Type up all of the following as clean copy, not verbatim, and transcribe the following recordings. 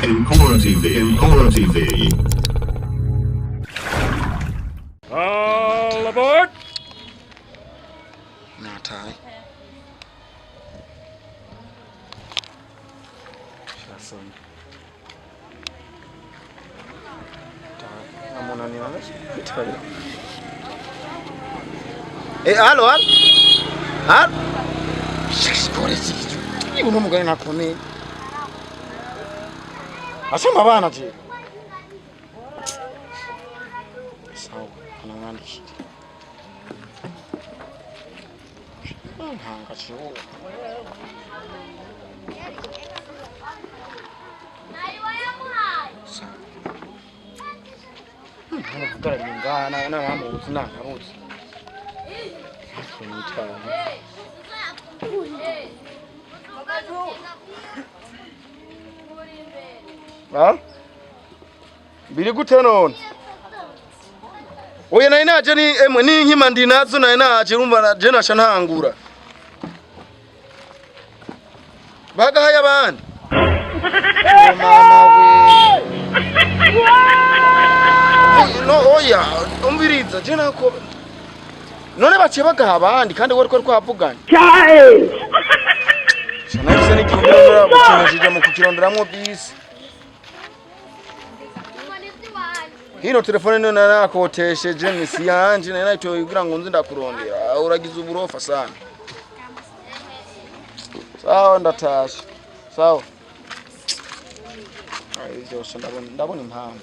Empora TV. All aboard! Natai. Shasson. Amona ni nani? Halo, halo. Halo. Polisi. Ibu no mugani nakome. Asema bana je. Sawa, anangandishije. Hanga chiwo. Sawa. Hana kutara lingana na mama uzina haruzi. Biri gute none oya nayo naje ni emwe ni nkima ndi nazo nayo naje urumva je nasha ntangura bagahaye abandi mama we no oya umbiriza je nako none bace bagaha abandi kandi wari ko twavuganye cyae sanayise ni kirondera bukenejije mu kukironderamwo bisi hino telefone none nakotesheje misi yanje nayo kugira ngo nzi ndakurondera uragize uburofa sana sawa ndatasha sawa ayi byose ndabona impamvu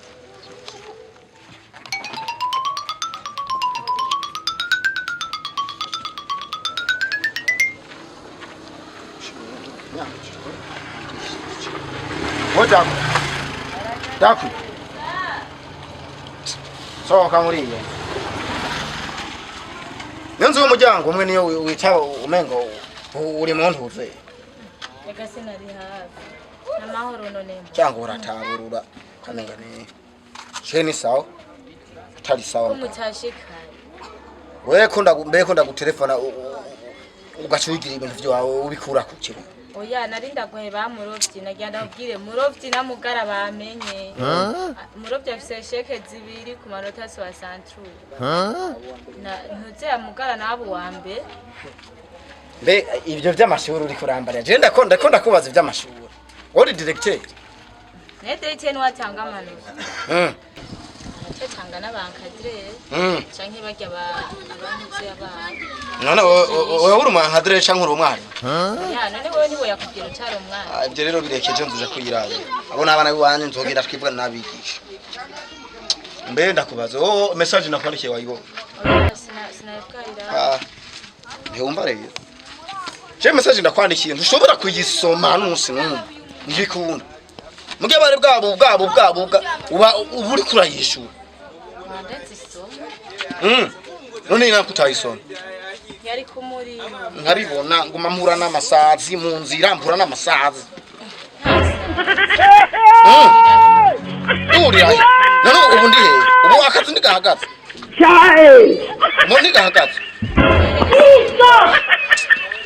Oja daku sohoka muriye Nyanzo umuryango umwe niyo wica umengo uri mu ntuze Reka sinari hafi namahoro none cyangwa urataburura kamenga ni sheni sawa tali sawa umutashikanye we ko ndagutelefona ugacugira ibintu byawe ubikura ku kiro oya narinda guheba murovyi nagenda ubwire murovyi na mugara bamenye murovyi afise sheke zibiri ku manota 63 na ntuze ya mugara nabo wambe mbe ibyo by'amashuri uri kurambara je ndakonda kubaza iby'amashuri uri directeur ne directeur ni watanga amanota cyangwa n'abankadire canke bajya abantuze abana none wowe uri umunkadire canke uri umwana ya none wowe niwe yakubwira cyari umwana ibyo rero birekeje nzuje kuyiraza abo nabana biwanje nzogenda twibwa nabigisha mbe ndakubaza message nakwandikiye wayibo sinabwira ntiwumva rero je message ndakwandikiye ntushobora kuyisoma n'umunsi n'umwe ngikunda mugiye bari bwabo uba uri kurayishura none nakutayisona yari kumuri nkabibona nguma mpura n'amasazi mu nzira mpura n'amasazi uri ayi none ubu ndi he ubu akazi ndigahagaze ubu ndigahagaze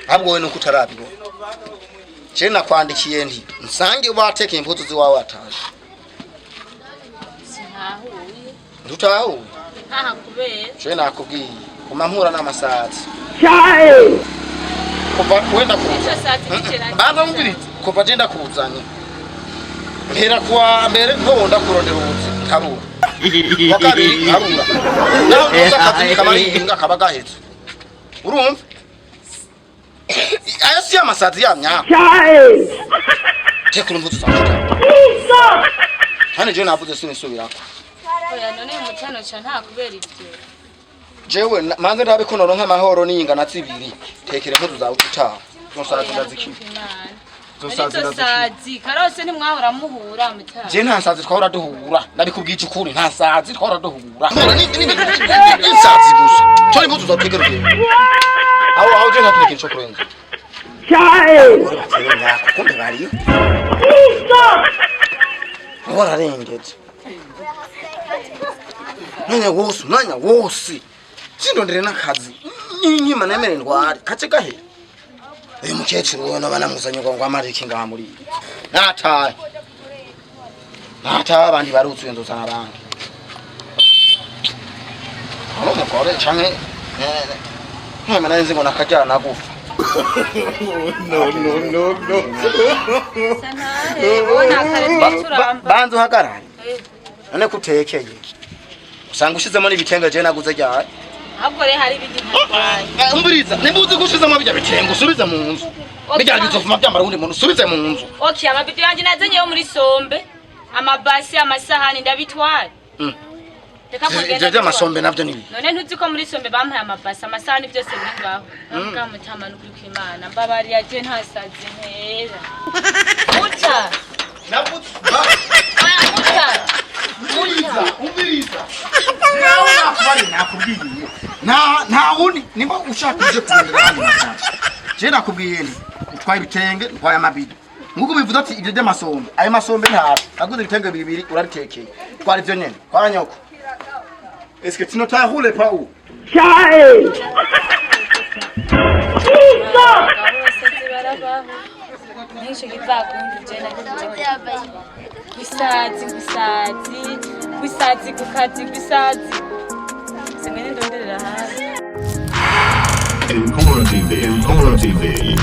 ahubwo we nuko utarabibona je nakwandikiye nti nsange bateke impuzu ziwawe ataje sinahuye ndutahuye aha kubera je nakubwiye umampura n'amasazi kuva wenda kuza banga mbirize kuva je ndakuzanye mpera kwa mbere ntonda kurondera ubuzi ntabura wakabiri ntabura naho uza akazi kabaringa kabagahetse urumva aya si amasazi yamya tekura impuzu zawe hano je navuze sinisubirako oya none mutano cha nta kubera ibyo jewe manze ndabe ko noronka amahoro n'ingana zibiri tekere impuzu zawe utaha nsosaza ndazikira sazi karose ni mwahora muhura mutano je nta sazi twahora duhura ndabikubwije ukuri nta sazi twahora duhura ni sazi gusa cyo impuzu zawe tekere aho je ntatureke cyo kurenza kumbe bariyo wararengeje mwanya wose sindondere n'akazi inyima nemere ndwari kace gahe uyu mukecuru we nabana muzanye ngo amarike ngaha muri nataye Nata abandi baruzuye nzozana abandi. Umugore canke Mwana nzi ngo nakajyana gufa. No. Sanahe, bona kare turamba. Banzo hagarara. None kutekeye. Usanga ushizemo n'ibitenge je naguze ryari. Ahubwo re hari ibindi ntarwaye. Umbiriza, nimbuzi gushizemo bijya bitenge usubize mu nzu. Bijya bizofuma byambara undi muntu usubize mu nzu. Okay, amabido yanje nazanye yo muri sombe. Amabasi, amasahani ndabitwara. Jeje amasombe navyo nibi. None ntuzi ko muri sombe bampaye amabasi, amasahani byose biri ngaho. Navuga mutama n'ukuri kw'Imana. Mbabari yaje ntasaze ntera. Muta. Nabuta. Umbiriza. Nakubwiye. Nta wundi nimba ushaka uje kurondera abandi matanga. Je nakubwiye ni utwaye ibitenge, utwaye amabido. Nguko bivuze ati ibyo by'amasombe. Ayo masombe ntara. Aguze ibitenge bibiri uraritekeye. Twari byo nyene. Kwa nyoko. Est-ce que tu ne t'enroules pas où? Chai! Nisho kivakundi jena kwisazi kukazi kwisazi simene ndonderera hasi In quarantine day.